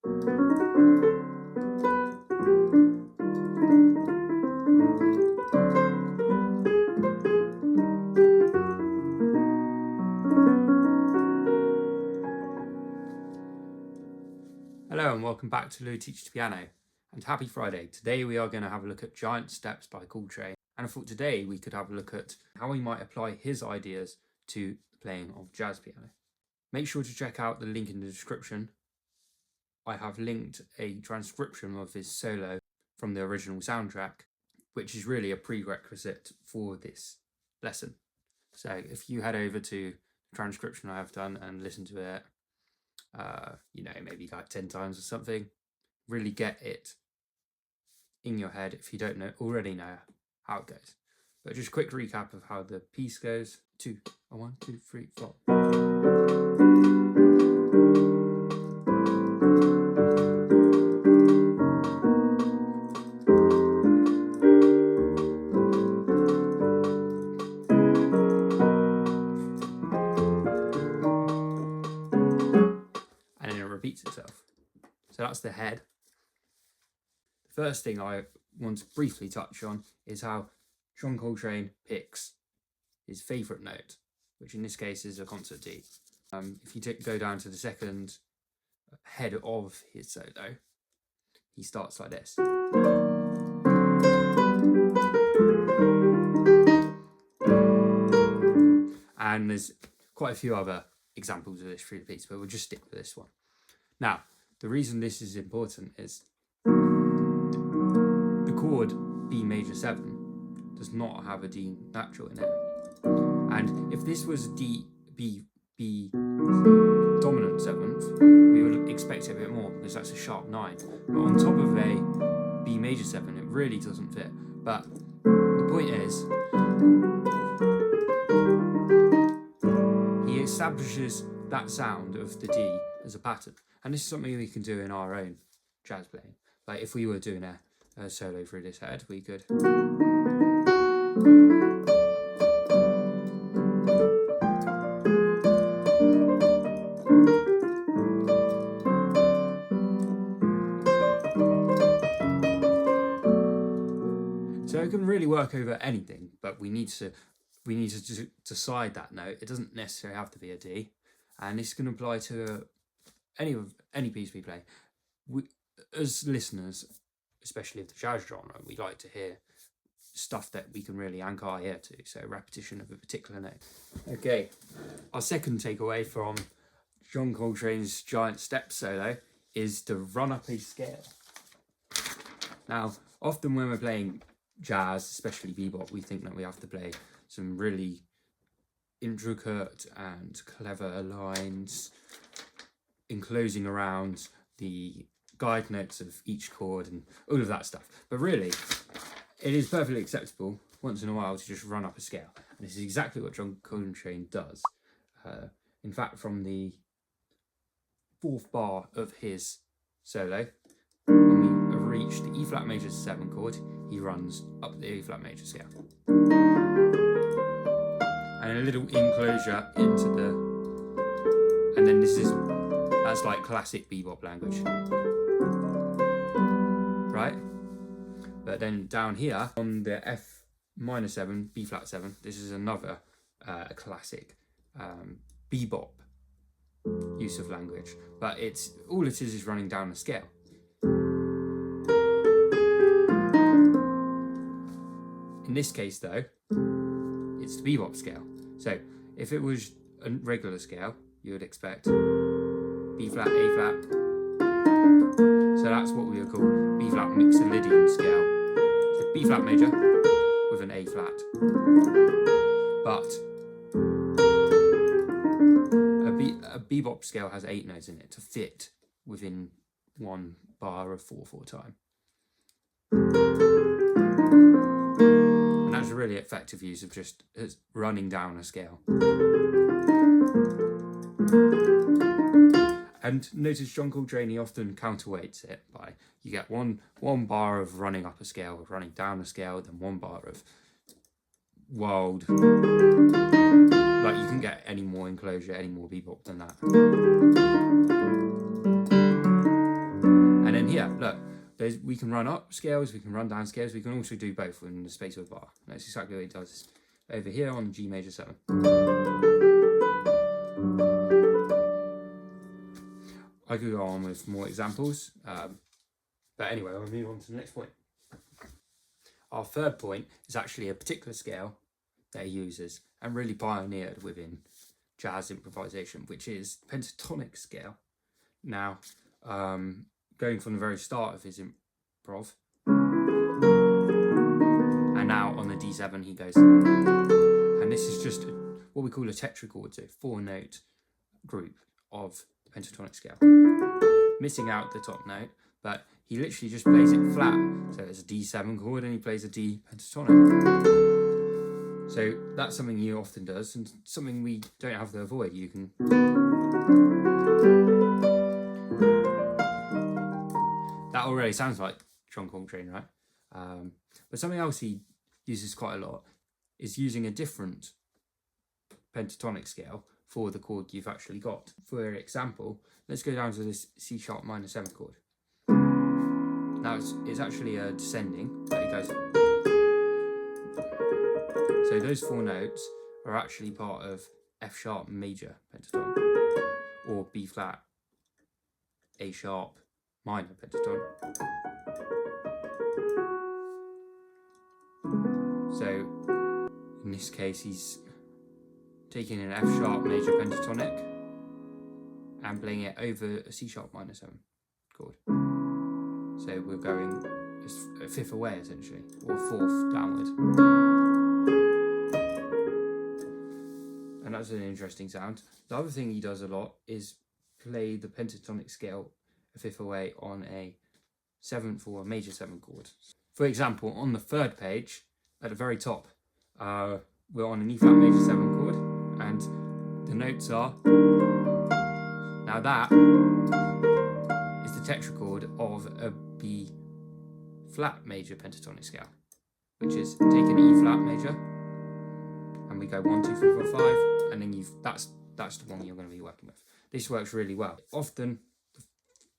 Hello and welcome back to Lou Teaches Piano, and happy Friday. Today we are going to have a look at Giant Steps by Coltrane, and I thought today we could have a look at how we might apply his ideas to the playing of jazz piano. Make sure to check out the link in the description. I have linked a transcription of his solo from the original soundtrack, which is really a prerequisite for this lesson. So if you head over to the transcription I have done and listen to it, maybe like 10 times or something, really get it in your head if you don't already know how it goes. But just a quick recap of how the piece goes. 1, 2, 3, 4. And then it repeats itself. So that's the head. The first thing I want to briefly touch on is how John Coltrane picks his favourite note, which in this case is a concert D. If you go down to the second head of his solo, he starts like this. And there's quite a few other examples of this through the piece, but we'll just stick with this one. Now, the reason this is important is the chord B major 7 does not have a D natural in it. And if this was B dominant 7th, we would expect it a bit more because that's a sharp 9. But on top of a B major 7, it really doesn't fit. But the point is, he establishes that sound of the D as a pattern. And this is something we can do in our own jazz playing. Like if we were doing a solo through this head, we could. So it can really work over anything, but we need to decide that note. It doesn't necessarily have to be a D, and this can apply to any piece we play. As listeners, especially of the jazz genre, we like to hear stuff that we can really anchor our ear to, so repetition of a particular note. Okay, our second takeaway from John Coltrane's Giant Steps solo is to run up a scale. Now, often when we're playing jazz, especially bebop, we think that we have to play some really intricate and clever lines enclosing around the guide notes of each chord and all of that stuff. But really, it is perfectly acceptable once in a while to just run up a scale. And this is exactly what John Coltrane does. In fact, from the 4th bar of his solo, when we have reached the E flat major 7 chord, he runs up the E flat major scale. And a little enclosure into the, and then that's like classic bebop language, right? But then down here on the F minor 7, B flat 7, this is another classic bebop use of language, but all it is running down a scale. In this case though, it's the bebop scale. So if it was a regular scale, you would expect B flat, A flat. So that's what we would call B flat mixolydian scale. So B flat major with an A flat. But a bebop scale has 8 notes in it to fit within 1 bar of 4/4 time. And that's a really effective use of just running down a scale. And notice John Coltrane often counterweights it by, you get one bar of running up a scale, running down a scale, then 1 bar of wild. Like you can get any more enclosure, any more bebop than that. yeah, look, we can run up scales, we can run down scales, we can also do both in the space of a bar. And that's exactly what it does over here on G major 7. I could go on with more examples, but anyway, I'll move on to the next point. Our third point is actually a particular scale that he uses and really pioneered within jazz improvisation, which is pentatonic scale. Now, going from the very start of his improv, and now on the D7 he goes, and this is just what we call a tetrachord, so 4-note group of the pentatonic scale, missing out the top note, but he literally just plays it flat, so it's a D7 chord and he plays a D pentatonic. So that's something he often does, and something we don't have to avoid. You can that already sounds like John Coltrane, right? But something else he uses quite a lot is using a different pentatonic scale for the chord you've actually got. For example, let's go down to this C sharp minor 7 chord. Now it's actually a descending, but it goes. So those 4 notes are actually part of F sharp major pentatonic, or B flat, A sharp minor pentatonic. So in this case, he's taking an F sharp major pentatonic and playing it over a C sharp minor 7 chord. So we're going a fifth away essentially, or a fourth downward. And that's an interesting sound. The other thing he does a lot is play the pentatonic scale a fifth away on a 7th or a major 7 chord. For example, on the 3rd page, at the very top, we're on an E flat major 7 chord, and the notes are, now that is the tetrachord of a B flat major pentatonic scale, which is take an E flat major, and we go 1, 2, 3, 4, 5, and then that's the one you're going to be working with. This works really well. Often,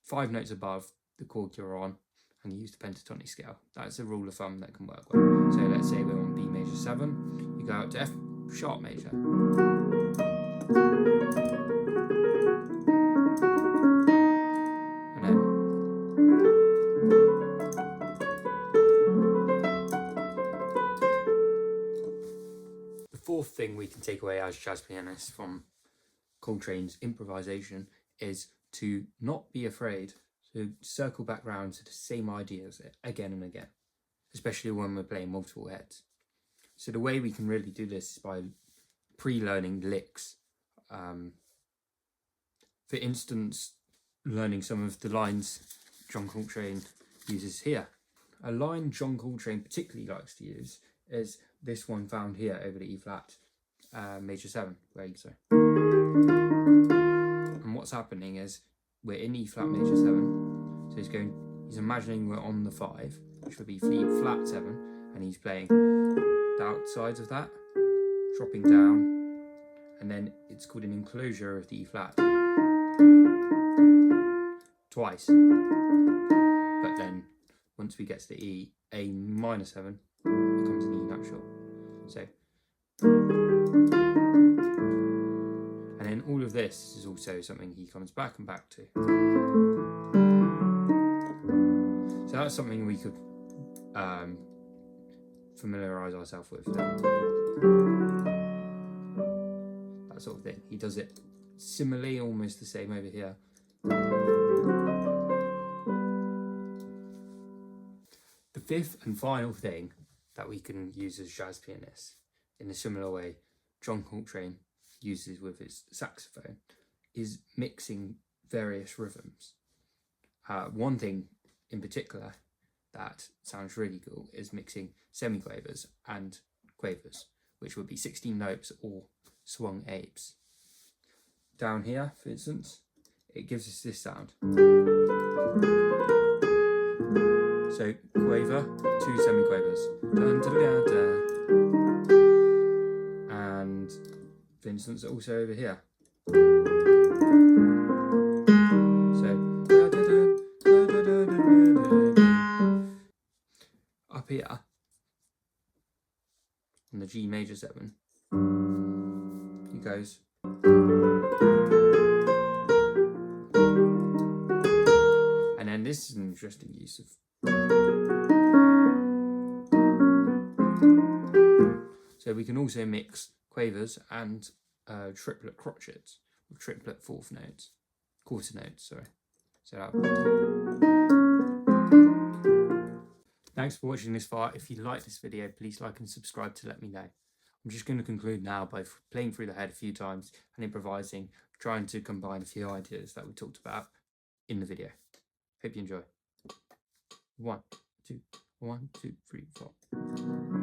5 notes above the chord you're on, and you use the pentatonic scale. That's a rule of thumb that can work well. So let's say we're on B major 7, you go up to F sharp major. And then the fourth thing we can take away as jazz pianists from Coltrane's improvisation is to not be afraid to circle back round to the same ideas again and again, especially when we're playing multiple heads. So the way we can really do this is by pre-learning licks. For instance, learning some of the lines John Coltrane uses here. A line John Coltrane particularly likes to use is this one found here over the E flat major 7, where you go. And what's happening is we're in E flat major 7, so he's imagining we're on the 5, which would be flat 7, and he's playing the outsides of that, dropping down, and then it's called an enclosure of the E flat twice. But then once we get to the E, A minor 7 becomes an E natural. So, and then all of this is also something he comes back and back to. So that's something we could familiarise ourselves with. That sort of thing. He does it similarly, almost the same over here. The fifth and final thing that we can use as jazz pianists, in a similar way John Coltrane uses with his saxophone, is mixing various rhythms. One thing in particular that sounds really cool is mixing semiquavers and quavers, which would be 16 notes or swung eighths. Down here, for instance, it gives us this sound. So quaver, 2 semiquavers. Dun, dun, dun, dun. And for instance, also over here. So here on the G major 7, it goes. And then this is an interesting use of. So we can also mix quavers and triplet crotchets, or triplet quarter notes, sorry. So that. Thanks for watching this far. If you like this video, please like and subscribe to let me know. I'm just going to conclude now by playing through the head a few times and improvising, trying to combine a few ideas that we talked about in the video. Hope you enjoy. 1, 2, 1, 2, 3, 4.